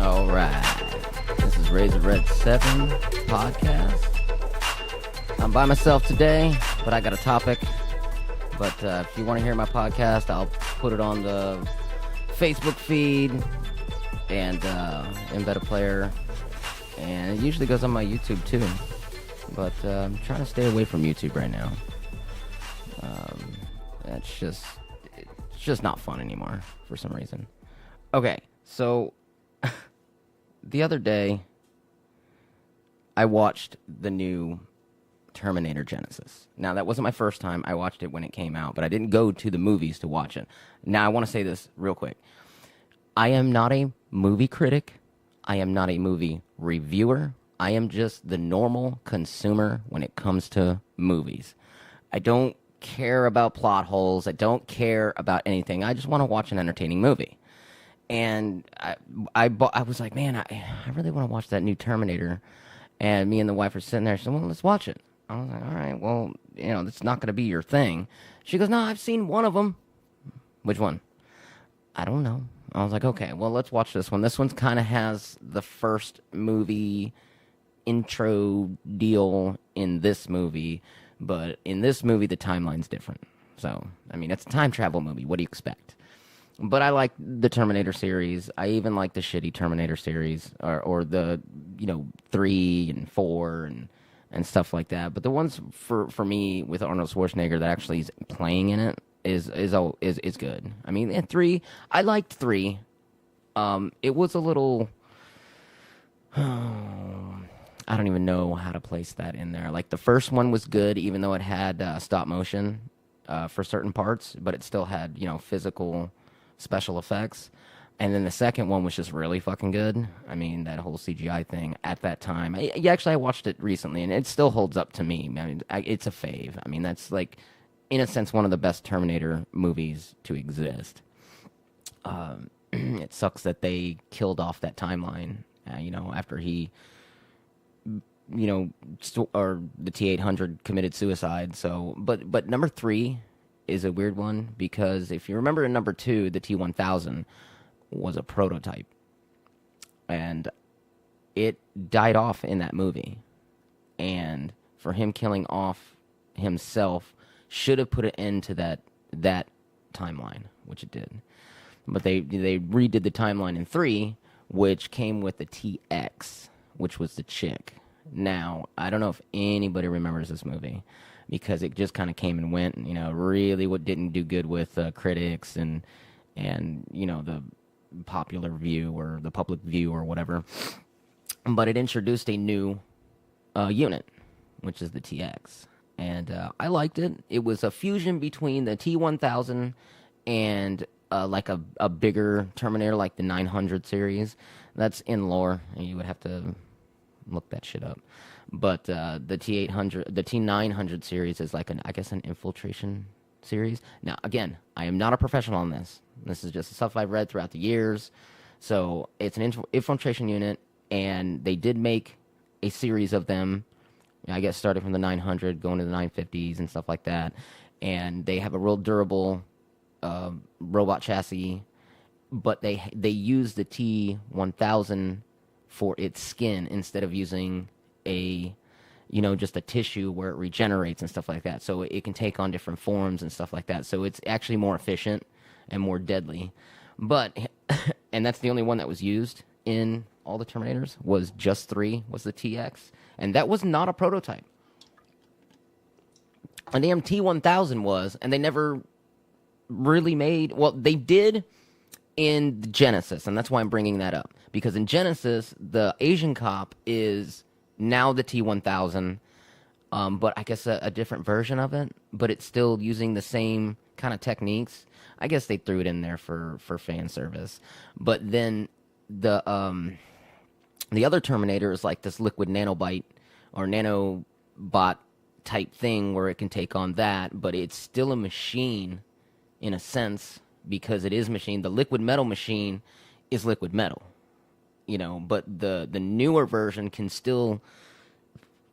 All right. This is Razor Red 7 podcast. I'm by myself today, but I got a topic. But if you want to hear my podcast, I'll put it on the Facebook feed and Embed a Player. And it usually goes on my YouTube too. But I'm trying to stay away from YouTube right now. It's just not fun anymore for some reason. Okay, so the other day I watched the new Terminator Genisys. Now, that wasn't my first time. I watched it when it came out, but I didn't go to the movies to watch it. Now, I want to say this real quick. I am not a movie critic. I am not a movie reviewer. I am just the normal consumer when it comes to movies. I don't care about plot holes. I don't care about anything. I just want to watch an entertaining movie. And I was like, man, I really want to watch that new Terminator. And me and the wife were sitting there. She said, well, let's watch it. I was like, all right, well, it's not going to be your thing. She goes, no, I've seen one of them. Which one? I don't know. I was like, okay, well, let's watch this one. This one kind of has the first movie intro deal in this movie. But in this movie, the timeline's different. So, I mean, it's a time travel movie. What do you expect? But I like the Terminator series. I even like the shitty Terminator series, or the 3 and 4 and stuff like that. But the ones for me with Arnold Schwarzenegger that actually is playing in it is good. I mean, and 3, I liked 3. It was a little. I don't even know how to place that in there. Like, the first one was good, even though it had stop motion for certain parts, but it still had physical special effects. And then the second one was just really fucking good. I mean, that whole CGI thing at that time. I watched it recently, and it still holds up to me. I mean, it's a fave. I mean, that's, like, in a sense, one of the best Terminator movies to exist. It sucks that they killed off that timeline, after he, or the T-800 committed suicide. So, but number 3 is a weird one, because if you remember in number 2, the T-1000 was a prototype, and it died off in that movie. And for him killing off himself should have put an end to that timeline, which it did. But they redid the timeline in 3, which came with the TX, which was the chick. Now, I don't know if anybody remembers this movie, because it just kind of came and went, and, really what didn't do good with critics and the popular view or the public view or whatever. But it introduced a new unit, which is the TX. And I liked it. It was a fusion between the T-1000 and like a bigger Terminator, like the 900 series. That's in lore, and you would have to look that shit up. But the T-800, the T-900 series is like an infiltration series. Now, again, I am not a professional on this. This is just stuff I've read throughout the years. So it's an infiltration unit, and they did make a series of them, starting from the 900, going to the 950s and stuff like that. And they have a real durable robot chassis, but they use the T-1000 for its skin instead of using just a tissue where it regenerates and stuff like that. So it can take on different forms and stuff like that. So it's actually more efficient and more deadly. But, and that's the only one that was used in all the Terminators, was just 3, was the TX. And that was not a prototype. A damn T-1000 was, and they never really made, well, they did in Genisys, and that's why I'm bringing that up. Because in Genisys, the Asian cop is now the T-1000, but I guess a different version of it, but it's still using the same kind of techniques. I guess they threw it in there for fan service. But then the other Terminator is like this liquid nanobite or nanobot type thing where it can take on that, but it's still a machine in a sense, because it is machine. The liquid metal machine is liquid metal. But the newer version can still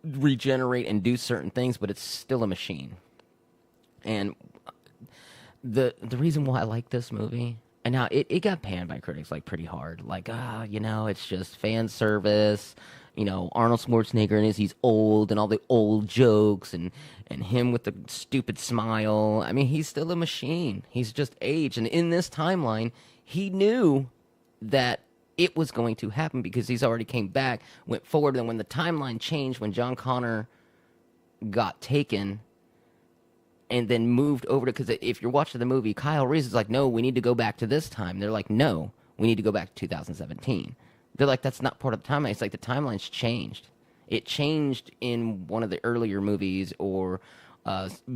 regenerate and do certain things, but it's still a machine. And the reason why I like this movie And now it got panned by critics like pretty hard. Like, it's just fan service. Arnold Schwarzenegger and he's old and all the old jokes and him with the stupid smile. I mean, he's still a machine. He's just aged. And in this timeline, he knew that it was going to happen because he's already came back, went forward. And when the timeline changed, when John Connor got taken and then moved over to, because if you're watching the movie, Kyle Reese is like, no, we need to go back to this time. They're like, no, we need to go back to 2017. They're like, that's not part of the timeline. It's like the timeline's changed. It changed in one of the earlier movies or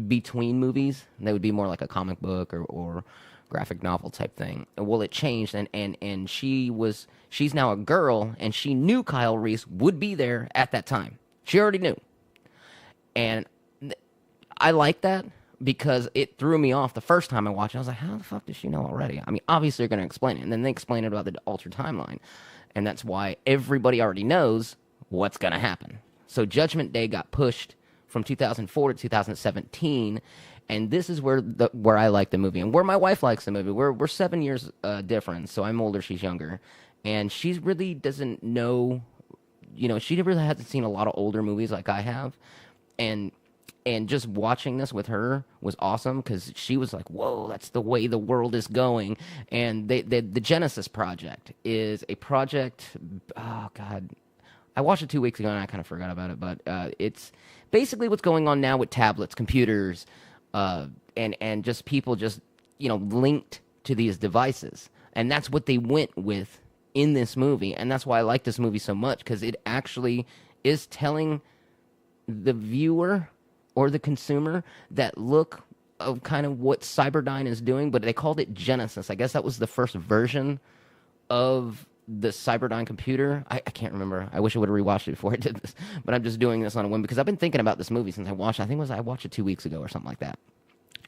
between movies. That would be more like a comic book or graphic novel type thing. Well, it changed, and she's now a girl, and she knew Kyle Reese would be there at that time. She already knew. And I like that because it threw me off the first time I watched it. I was like, how the fuck does she know already? I mean, obviously they're going to explain it. And then they explain it about the altered timeline. And that's why everybody already knows what's going to happen. So Judgment Day got pushed from 2004 to 2017. And this is where I like the movie and where my wife likes the movie. We're 7 years different. So I'm older, she's younger. And she really doesn't know, she really hasn't seen a lot of older movies like I have. And just watching this with her was awesome because she was like, whoa, that's the way the world is going. And the Genisys project is a project, oh, God. I watched it 2 weeks ago and I kind of forgot about it. But it's basically what's going on now with tablets, computers, and just people just, linked to these devices. And that's what they went with in this movie. And that's why I like this movie so much because it actually is telling the viewer or the consumer that look of kind of what Cyberdyne is doing, but they called it Genisys. I guess that was the first version of the Cyberdyne computer. I can't remember. I wish I would have rewatched it before I did this, but I'm just doing this on a whim because I've been thinking about this movie since I watched it. I watched it 2 weeks ago or something like that.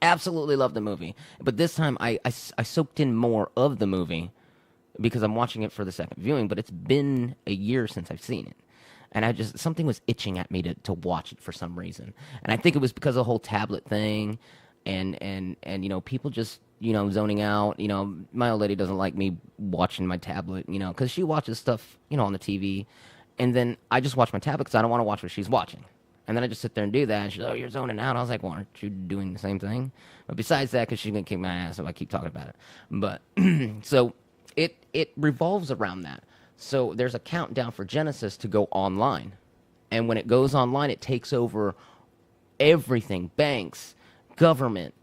Absolutely love the movie, but this time I soaked in more of the movie because I'm watching it for the second viewing, but it's been a year since I've seen it. And something was itching at me to watch it for some reason. And I think it was because of the whole tablet thing and people just, zoning out. My old lady doesn't like me watching my tablet, because she watches stuff, on the TV. And then I just watch my tablet because I don't want to watch what she's watching. And then I just sit there and do that. And she's like, oh, you're zoning out. I was like, well, aren't you doing the same thing? But besides that, because she's going to kick my ass if I keep talking about it. But so it revolves around that. So there's a countdown for Genisys to go online. And when it goes online, it takes over everything. Banks, government,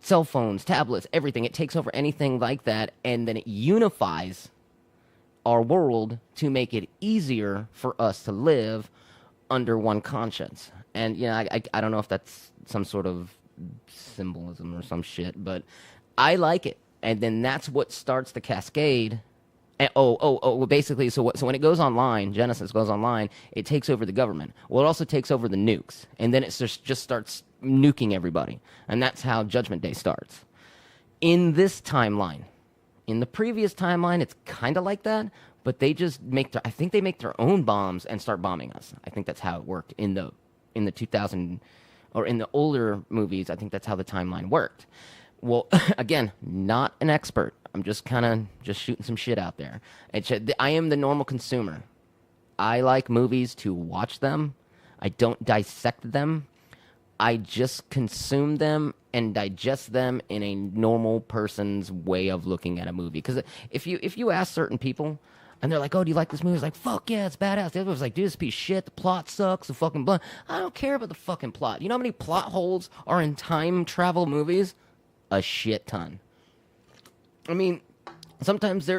cell phones, tablets, everything. It takes over anything like that. And then it unifies our world to make it easier for us to live under one conscience. And, I don't know if that's some sort of symbolism or some shit, but I like it. And then that's what starts the cascade. And, basically, so when it goes online, Genisys goes online, it takes over the government. Well, it also takes over the nukes. And then it just starts nuking everybody. And that's how Judgment Day starts. In this timeline, in the previous timeline, it's kind of like that, but they just I think they make their own bombs and start bombing us. I think that's how it worked in the 2000, or in the older movies. I think that's how the timeline worked. Well, again, not an expert. I'm just kind of just shooting some shit out there. I am the normal consumer. I like movies to watch them. I don't dissect them. I just consume them and digest them in a normal person's way of looking at a movie. Because if you ask certain people, and they're like, oh, do you like this movie? It's like, fuck yeah, it's badass. The other was like, dude, this piece of shit. The plot sucks. The fucking blah. I don't care about the fucking plot. You know how many plot holes are in time travel movies? A shit ton. I mean, sometimes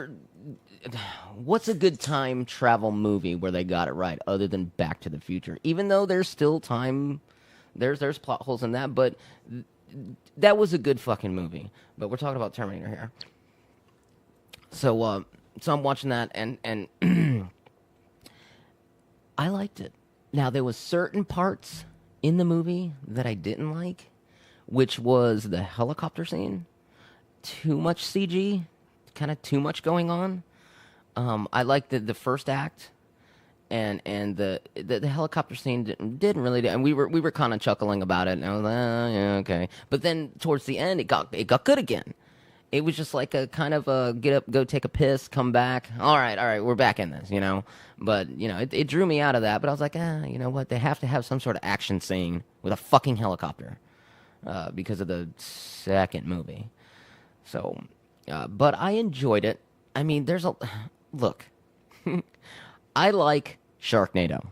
what's a good time travel movie where they got it right other than Back to the Future? Even though there's still time, there's plot holes in that, but that was a good fucking movie. But we're talking about Terminator here. So I'm watching that and I liked it. Now, there was certain parts in the movie that I didn't like, which was the helicopter scene. Too much CG, kind of too much going on. I liked the first act, and the helicopter scene didn't really. And we were kind of chuckling about it, and I was like, yeah, okay. But then towards the end, it got good again, It was just like a kind of a get up, go take a piss, come back. All right, we're back in this, you know. But you know, it drew me out of that. But I was like, you know what? They have to have some sort of action scene with a fucking helicopter because of the second movie. So, but I enjoyed it. I mean, there's a look. I like Sharknado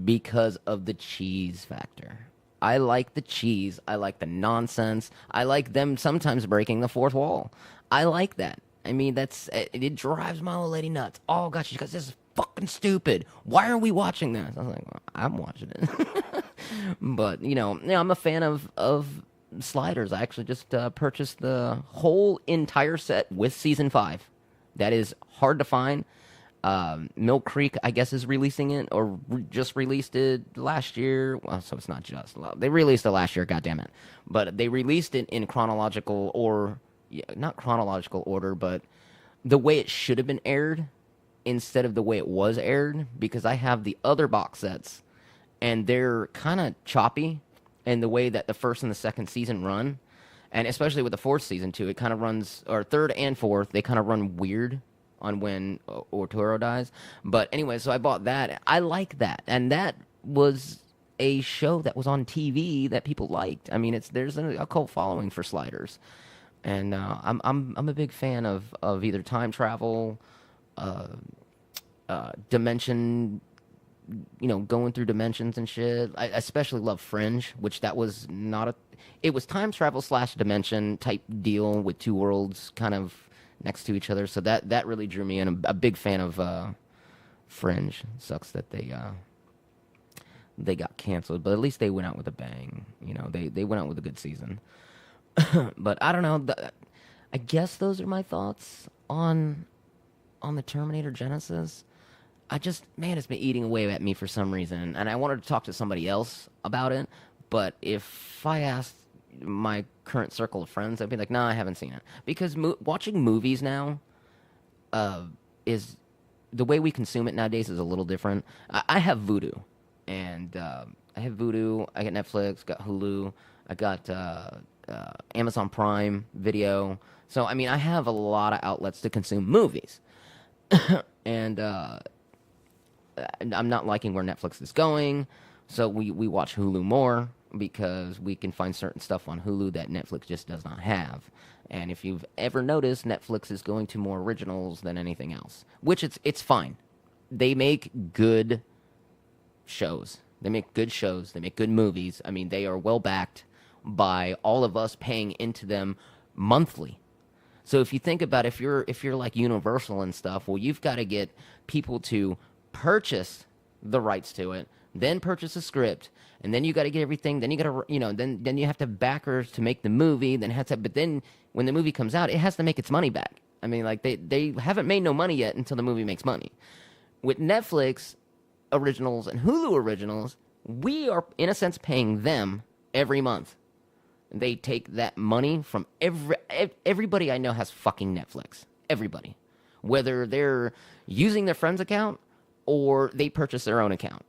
because of the cheese factor. I like the cheese. I like the nonsense. I like them sometimes breaking the fourth wall. I like that. I mean, it drives my old lady nuts. Oh, gosh, she goes, this is fucking stupid. Why are we watching this? I was like, well, I'm watching it. But, you know, I'm a fan of sliders. I actually just purchased the whole entire set with Season 5. That is hard to find. Mill Creek, I guess, is releasing it, or just released it last year. Well, so it's not just. They released it last year, goddammit. But they released it in chronological, or not chronological order, but the way it should have been aired instead of the way it was aired, because I have the other box sets, and they're kind of choppy in the way that the first and the second season run. And especially with the fourth season, too, it kind of runs, or third and fourth, they kind of run weird on when Arturo dies. But anyway, so I bought that. I like that. And that was a show that was on TV that people liked. I mean, there's a cult following for sliders. And I'm a big fan of either time travel, dimension, you know, going through dimensions and shit. I especially love Fringe, which that was not it was time travel / dimension type deal with two worlds kind of next to each other, so that really drew me in. I'm a big fan of Fringe. Sucks that they got canceled, but at least they went out with a bang. You know, they went out with a good season. But I don't know. I guess those are my thoughts on the Terminator Genisys. Man, it's been eating away at me for some reason, and I wanted to talk to somebody else about it. But if I asked my current circle of friends, I'd be like, nah, I haven't seen it. Because watching movies now is the way we consume it nowadays is a little different. I have Vudu, and I have Vudu. I got Netflix, got Hulu, I got Amazon Prime Video. So I mean, I have a lot of outlets to consume movies, and I'm not liking where Netflix is going. So we watch Hulu more, because we can find certain stuff on Hulu that Netflix just does not have. And if you've ever noticed, Netflix is going to more originals than anything else, which it's fine. They make good shows. They make good shows. They make good movies. I mean, they are well backed by all of us paying into them monthly. So if you think about if you're like Universal and stuff, well, you've got to get people to purchase the rights to it, then purchase a script, and then you got to get everything. Then you got to, you know, then you have to have backers to make the movie. But then when the movie comes out, it has to make its money back. I mean, like they haven't made no money yet until the movie makes money. With Netflix originals and Hulu originals, we are in a sense paying them every month. They take that money from everybody I know has fucking Netflix. Everybody, whether they're using their friend's account or they purchase their own account,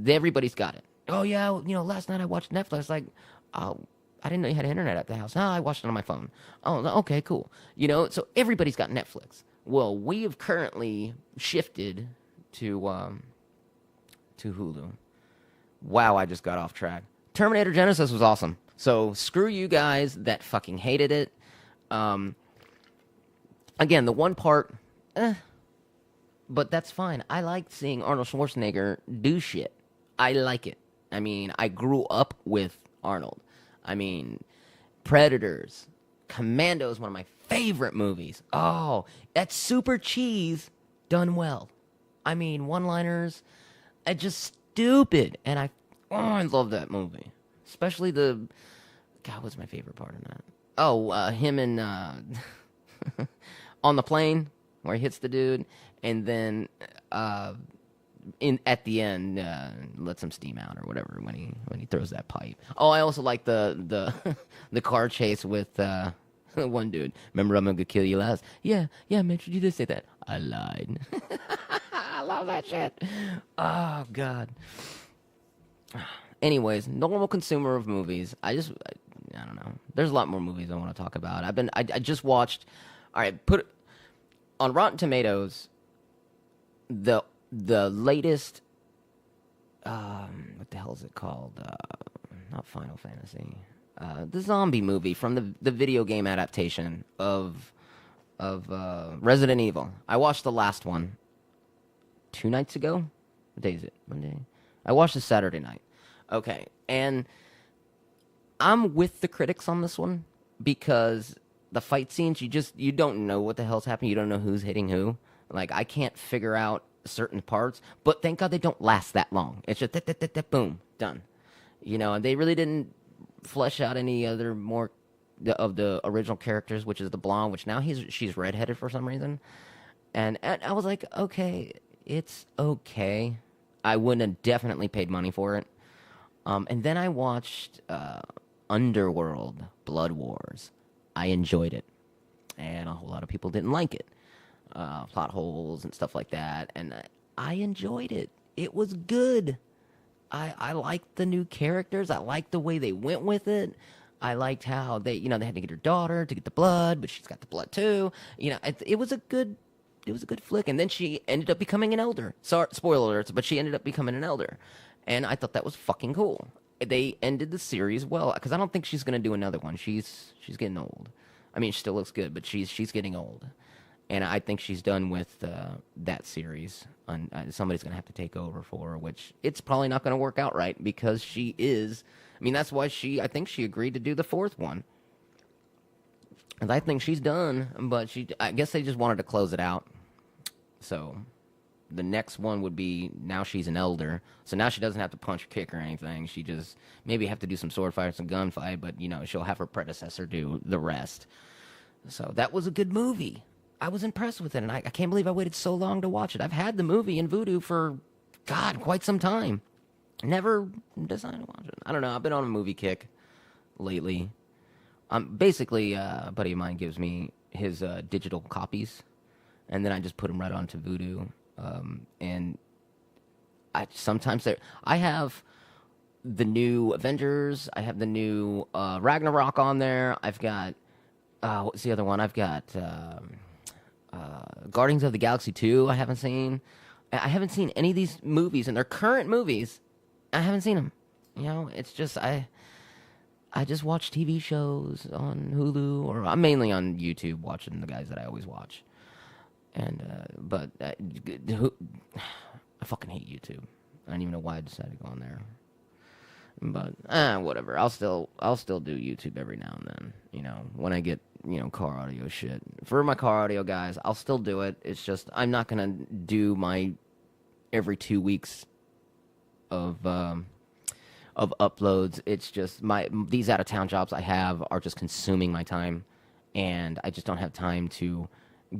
everybody's got it. Oh, yeah, you know, last night I watched Netflix. Like, oh, I didn't know you had internet at the house. Oh, I watched it on my phone. Oh, okay, cool. You know, so everybody's got Netflix. Well, we have currently shifted to Hulu. Wow, I just got off track. Terminator Genisys was awesome. So screw you guys that fucking hated it. Again, the one part, but that's fine. I like seeing Arnold Schwarzenegger do shit. I like it. I mean, I grew up with Arnold. I mean, Predators, Commando is one of my favorite movies. Oh, that's super cheese done well. I mean, one-liners, just stupid. And I love that movie. Especially God, what's my favorite part of that? Oh, him and on the plane where he hits the dude, and then at the end lets him steam out or whatever when he throws that pipe. Oh, I also like the the car chase with one dude. Remember, I'm gonna kill you last. Yeah, man. You did say that. I lied. I love that shit. Oh God. Anyways, normal consumer of movies. I don't know. There's a lot more movies I want to talk about. I just watched. All right, put on Rotten Tomatoes. The latest. What the hell is it called? Not Final Fantasy. The zombie movie from the video game adaptation of Resident Evil. I watched the last one 2 nights ago. What day is it? Monday. I watched it Saturday night. Okay, and I'm with the critics on this one because the fight scenes, you don't know what the hell's happening. You don't know who's hitting who. Like, I can't figure out certain parts, but thank God they don't last that long. It's just boom, done. You know, and they really didn't flesh out any other more of the original characters, which is the blonde, which now she's redheaded for some reason. And I was like, okay, it's okay. I wouldn't have definitely paid money for it. And then I watched Underworld Blood Wars. I enjoyed it. And a whole lot of people didn't like it. Plot holes and stuff like that. And I enjoyed it. It was good. I liked the new characters. I liked the way they went with it. I liked how they had to get her daughter to get the blood, but she's got the blood too. You know, it was a good flick. And then she ended up becoming an elder. Sorry, spoiler alerts, but she ended up becoming an elder. And I thought that was fucking cool. They ended the series well, because I don't think she's going to do another one. She's getting old. I mean, she still looks good, but she's getting old. And I think she's done with that series. Somebody's going to have to take over for her, which it's probably not going to work out right, because she is... I mean, that's why I think she agreed to do the 4th one. And I think she's done, but I guess they just wanted to close it out. So the next one would be, now she's an elder. So now she doesn't have to punch or kick or anything. She just maybe have to do some sword fight, some gunfight, but, she'll have her predecessor do the rest. So that was a good movie. I was impressed with it, and I can't believe I waited so long to watch it. I've had the movie in Vudu for, God, quite some time. Never decided to watch it. I don't know. I've been on a movie kick lately. Basically, a buddy of mine gives me his digital copies, and then I just put them right onto Vudu. And I have the new Avengers. I have the new Ragnarok on there. I've got what's the other one? I've got Guardians of the Galaxy 2. I haven't seen any of these movies, and they're current movies. I haven't seen them. It's just I just watch TV shows on Hulu, or I'm mainly on YouTube watching the guys that I always watch. And but I fucking hate YouTube. I don't even know why I decided to go on there. But whatever. I'll still do YouTube every now and then. When I get car audio shit. For my car audio guys, I'll still do it. It's just I'm not gonna do my every 2 weeks of uploads. It's just these out of town jobs I have are just consuming my time, and I just don't have time to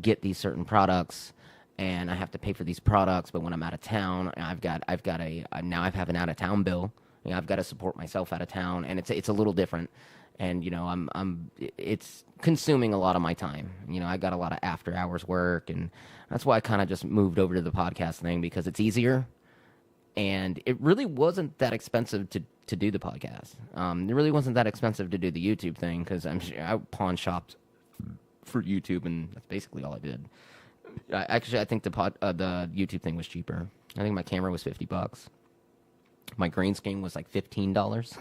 get these certain products, and I have to pay for these products. But when I'm out of town, I have an out of town bill. I've got to support myself out of town, and it's a little different. And it's consuming a lot of my time. I got a lot of after hours work, and that's why I kind of just moved over to the podcast thing, because it's easier. And it really wasn't that expensive to do the podcast. It really wasn't that expensive to do the YouTube thing, because I pawn shopped for YouTube, and that's basically all I did. I think the YouTube thing was cheaper. I think my camera was $50. My green screen was like $15,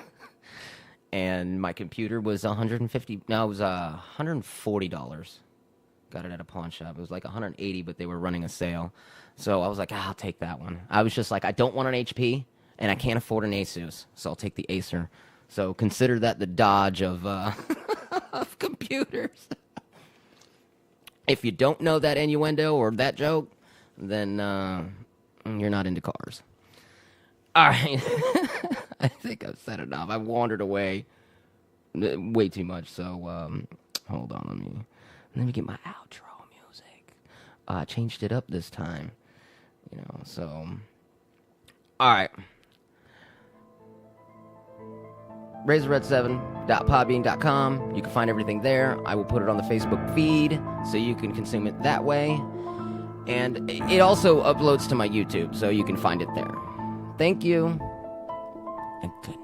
and my computer was $140. Got it at a pawn shop. It was like $180, but they were running a sale. So I was like, I'll take that one. I was just like, I don't want an HP, and I can't afford an Asus, so I'll take the Acer. So consider that the Dodge of of computers. If you don't know that innuendo or that joke, then you're not into cars. All right. I think I've said enough. I've wandered away way too much, so hold on. Let me get my outro music. I changed it up this time. So... All right. RazorRed7.podbean.com. You can find everything there. I will put it on the Facebook feed, so you can consume it that way. And it also uploads to my YouTube, so you can find it there. Thank you, and good